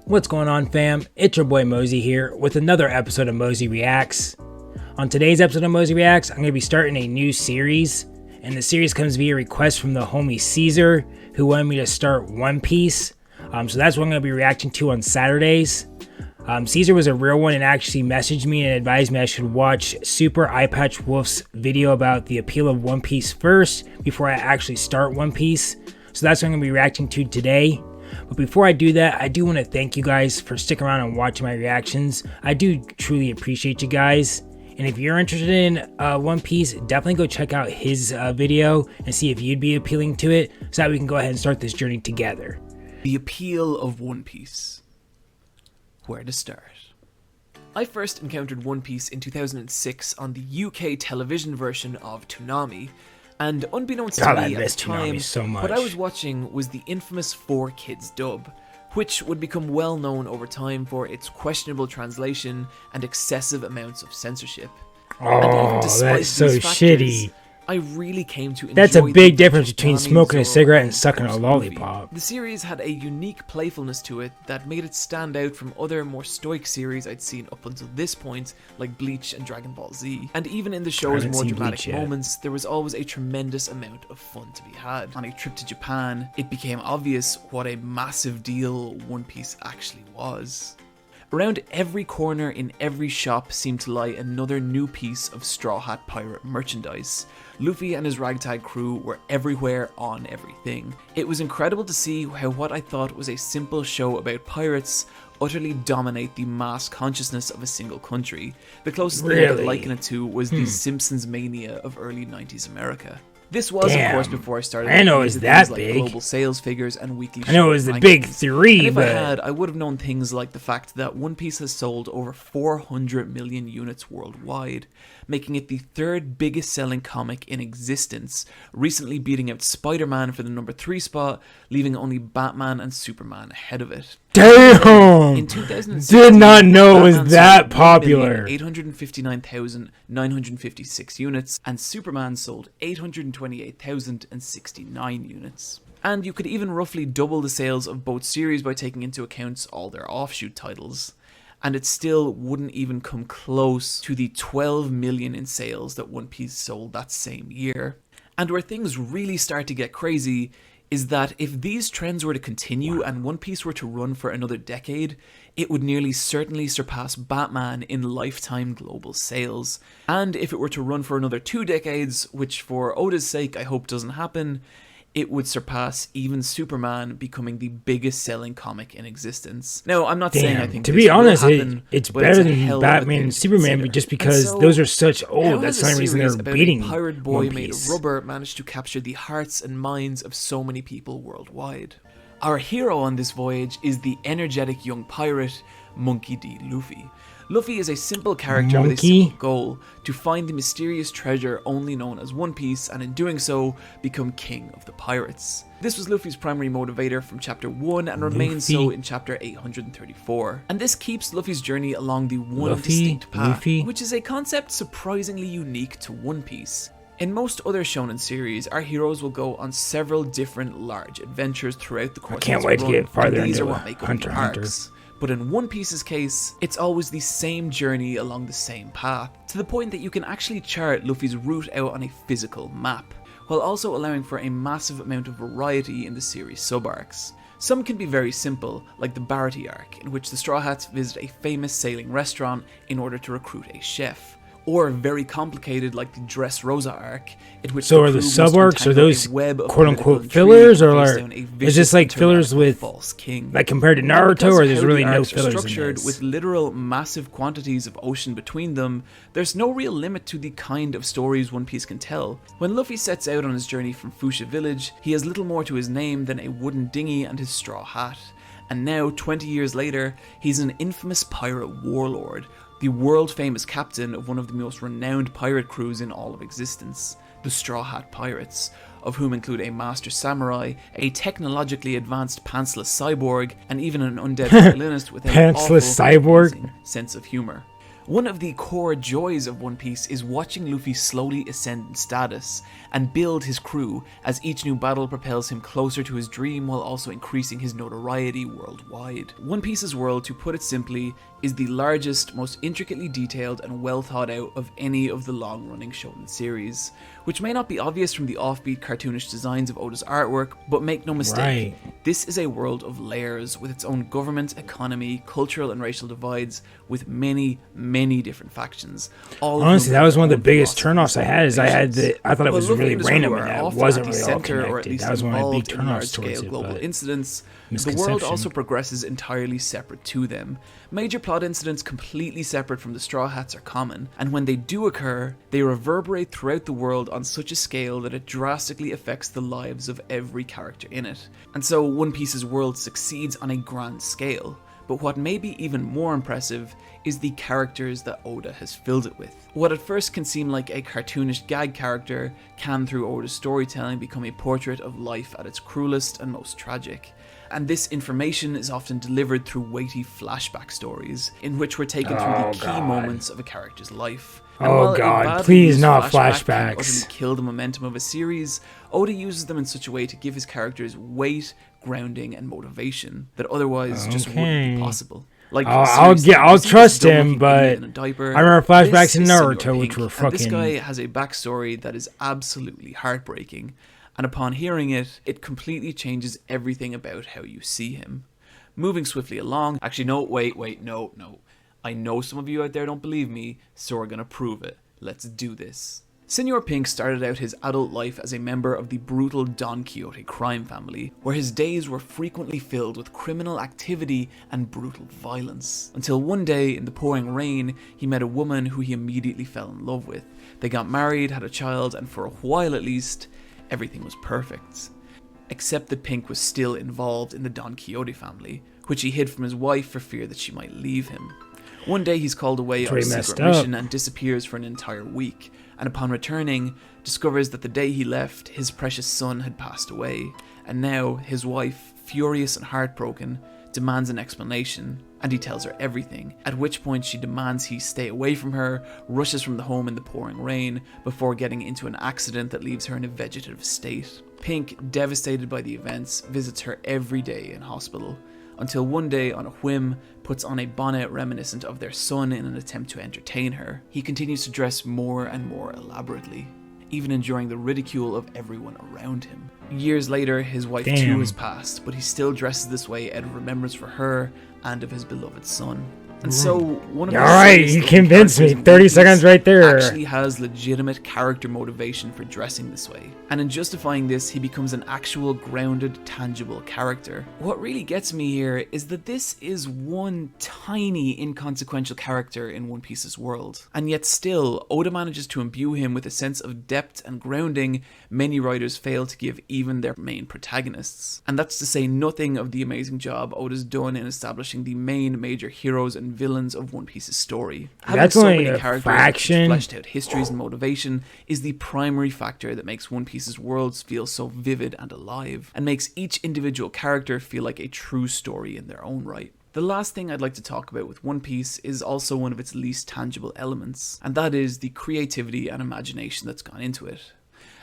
What's going on, fam? It's your boy Mozy here with another episode of Mozy Reacts. On today's episode of Mozy Reacts, I'm going to be starting a new series, and the series comes via request from the homie Caesar, who wanted me to start One Piece. So that's what I'm going to be reacting to on Saturdays. Caesar was a real one and actually messaged me and advised me I should watch Super Eyepatch Wolf's video about the appeal of One Piece first before I actually start One Piece. So that's what I'm going to be reacting to today. But before I do that, I do want to thank you guys for sticking around and watching my reactions. I do truly appreciate you guys. And if you're interested in One Piece, definitely go check out his video and see if you'd be appealing to it so that we can go ahead and start this journey together. The appeal of One Piece. Where to start? I first encountered One Piece in 2006 on the UK television version of Toonami. And unbeknownst to me at the time, what I was watching was the infamous 4Kids dub, which would become well known over time for its questionable translation and excessive amounts of censorship. Oh, that's so shitty. I really came to enjoy. That's a big difference between smoking a cigarette and sucking a lollipop. The series had a unique playfulness to it that made it stand out from other more stoic series I'd seen up until this point, like Bleach and Dragon Ball Z. And even in the show's more dramatic moments, there was always a tremendous amount of fun to be had. On a trip to Japan, it became obvious what a massive deal One Piece actually was. Around every corner in every shop seemed to lie another new piece of Straw Hat Pirate merchandise. Luffy and his ragtag crew were everywhere on everything. It was incredible to see how what I thought was a simple show about pirates utterly dominate the mass consciousness of a single country. The closest thing I could liken it to was the Simpsons mania of early 90s America. This was, of course, before I started. I know it was that big. Like global sales figures and weekly. I know it was the big three, and if but I had, I would have known things like the fact that One Piece has sold over 400 million units worldwide, making it the third biggest selling comic in existence, recently beating out Spider-Man for the number 3 spot, leaving only Batman and Superman ahead of it. Damn! In 2016, did not know it was that popular. 859,956 units, and Superman sold 828,069 units. And you could even roughly double the sales of both series by taking into account all their offshoot titles. And it still wouldn't even come close to the 12 million in sales that One Piece sold that same year. And where things really start to get crazy is that if these trends were to continue and One Piece were to run for another decade, it would nearly certainly surpass Batman in lifetime global sales. And if it were to run for another 2 decades, which for Oda's sake I hope doesn't happen, it would surpass even Superman, becoming the biggest selling comic in existence. Now, I'm not saying I think to be honest, it's better than hell Batman and Superman, but just because those are such that's the only reason they're beating a pirate boy One made Piece. of rubber managed to capture the hearts and minds of so many people worldwide. Our hero on this voyage is the energetic young pirate, Monkey D. Luffy. Luffy is a simple character with a simple goal, to find the mysterious treasure only known as One Piece, and in doing so, become king of the pirates. This was Luffy's primary motivator from chapter 1 and remains so in chapter 834. And this keeps Luffy's journey along the one distinct path, which is a concept surprisingly unique to One Piece. In most other shonen series, our heroes will go on several different large adventures throughout the course of the run. I can't wait to get farther into Hunter x Hunter. But in One Piece's case, it's always the same journey along the same path, to the point that you can actually chart Luffy's route out on a physical map, while also allowing for a massive amount of variety in the series sub-arcs. Some can be very simple, like the Barty arc, in which the Straw Hats visit a famous sailing restaurant in order to recruit a chef. Or very complicated, like the Dressrosa arc, in which so are the sub-arcs, are those quote-unquote fillers, or is this like fillers with, like compared to Naruto, or there's really no fillers in structured this? With literal massive quantities of ocean between them, there's no real limit to the kind of stories One Piece can tell. When Luffy sets out on his journey from Fuchsia Village, he has little more to his name than a wooden dinghy and his straw hat. And now, 20 years later, he's an infamous pirate warlord, the world-famous captain of one of the most renowned pirate crews in all of existence, the Straw Hat Pirates, of whom include a master samurai, a technologically advanced pantsless cyborg, and even an undead violinist with an awful, amazing sense of humor. One of the core joys of One Piece is watching Luffy slowly ascend in status and build his crew as each new battle propels him closer to his dream while also increasing his notoriety worldwide. One Piece's world, to put it simply, is the largest, most intricately detailed and well thought out of any of the long-running shonen series, which may not be obvious from the offbeat cartoonish designs of Oda's artwork, but make no mistake, this is a world of layers with its own government, economy, cultural and racial divides, with many, many different factions. Honestly, that was one of the biggest turnoffs I had. I thought it was really random and that wasn't really all connected. That was one of the big turnoffs towards it. Global incidents, the world also progresses entirely separate to them. Major plot incidents completely separate from the Straw Hats are common, and when they do occur, they reverberate throughout the world on such a scale that it drastically affects the lives of every character in it. And so One Piece's world succeeds on a grand scale. But what may be even more impressive is the characters that Oda has filled it with. What at first can seem like a cartoonish gag character can, through Oda's storytelling, become a portrait of life at its cruelest and most tragic. And this information is often delivered through weighty flashback stories, in which we're taken through the key moments of a character's life. And oh god, please not flashbacks. Can kill the momentum of a series, Oda uses them in such a way to give his characters weight, grounding, and motivation that otherwise just wouldn't be possible. Like, I'll trust him, but I remember flashbacks in Naruto, which were fucking. This guy has a backstory that is absolutely heartbreaking, and upon hearing it, it completely changes everything about how you see him. Moving swiftly along. Actually, no, wait, no. I know some of you out there don't believe me, so we're gonna prove it. Let's do this. Senor Pink started out his adult life as a member of the brutal Don Quixote crime family, where his days were frequently filled with criminal activity and brutal violence. Until one day, in the pouring rain, he met a woman who he immediately fell in love with. They got married, had a child, and for a while at least, everything was perfect. Except that Pink was still involved in the Don Quixote family, which he hid from his wife for fear that she might leave him. One day he's called away on a secret mission and disappears for an entire week, and upon returning, discovers that the day he left, his precious son had passed away, and now his wife, furious and heartbroken, demands an explanation, and he tells her everything, at which point she demands he stay away from her, rushes from the home in the pouring rain, before getting into an accident that leaves her in a vegetative state. Pink, devastated by the events, visits her every day in hospital, until one day, on a whim, puts on a bonnet reminiscent of their son in an attempt to entertain her. He continues to dress more and more elaborately, even enduring the ridicule of everyone around him. Years later, his wife too has passed, but he still dresses this way out of remembrance for her and of his beloved son. And so, one of the alright, you convinced me. 30 seconds right there. Actually has legitimate character motivation for dressing this way. And in justifying this, he becomes an actual grounded, tangible character. What really gets me here is that this is one tiny, inconsequential character in One Piece's world. And yet still, Oda manages to imbue him with a sense of depth and grounding many writers fail to give even their main protagonists. And that's to say nothing of the amazing job Oda's done in establishing the main major heroes and villains of One Piece's story. Having so many characters with fleshed out histories and motivation is the primary factor that makes One Piece's worlds feel so vivid and alive, and makes each individual character feel like a true story in their own right. The last thing I'd like to talk about with One Piece is also one of its least tangible elements, and that is the creativity and imagination that's gone into it.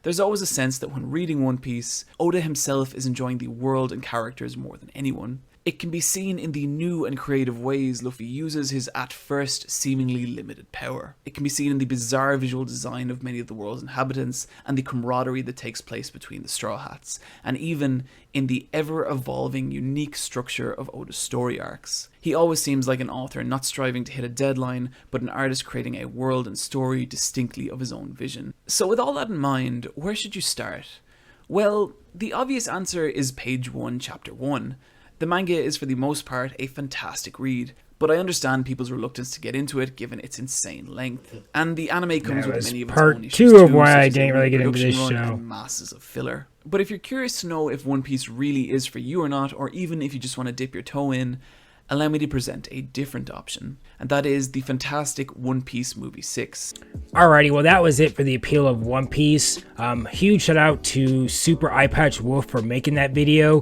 There's always a sense that when reading One Piece, Oda himself is enjoying the world and characters more than anyone. It can be seen in the new and creative ways Luffy uses his at first seemingly limited power. It can be seen in the bizarre visual design of many of the world's inhabitants and the camaraderie that takes place between the Straw Hats, and even in the ever-evolving unique structure of Oda's story arcs. He always seems like an author not striving to hit a deadline, but an artist creating a world and story distinctly of his own vision. So with all that in mind, where should you start? Well, the obvious answer is page 1, chapter 1. The manga is for the most part a fantastic read, but I understand people's reluctance to get into it given its insane length. And the anime comes with many of its own issues too, part 2 of why I didn't really get into this show. And masses of filler. But if you're curious to know if One Piece really is for you or not, or even if you just want to dip your toe in, allow me to present a different option, and that is the fantastic One Piece Movie 6. Alrighty, well that was it for the appeal of One Piece. Huge shout out to Super Eyepatch Wolf for making that video.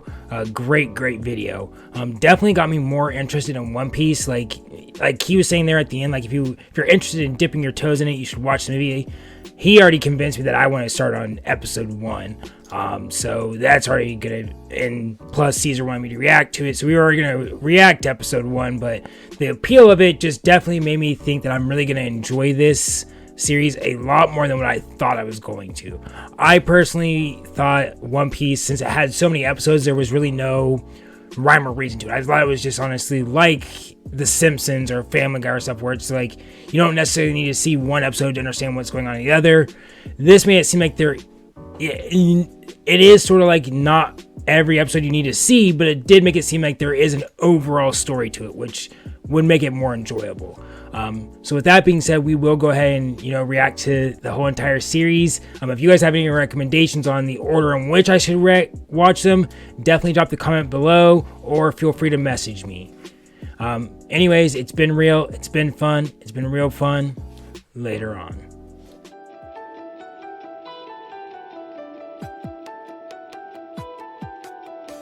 Great video. Definitely got me more interested in One Piece. Like he was saying there at the end, like if you're interested in dipping your toes in it, you should watch the movie. He already convinced me that I want to start on episode 1. So that's already gonna, and plus Caesar wanted me to react to it, so we were already gonna react to episode 1, but the appeal of it just definitely made me think that I'm really gonna enjoy this series a lot more than what I thought I was going to. I personally thought One Piece, since it had so many episodes, there was really no rhyme or reason to it. I thought it was just honestly like The Simpsons or Family Guy or stuff, where it's like you don't necessarily need to see one episode to understand what's going on in the other. This made it seem like it is sort of like not every episode you need to see, but it did make it seem like there is an overall story to it, which would make it more enjoyable. So with that being said, we will go ahead and react to the whole entire series. If you guys have any recommendations on the order in which I should watch them, definitely drop the comment below or feel free to message me. Anyways, it's been real, it's been fun, it's been real fun. Later on.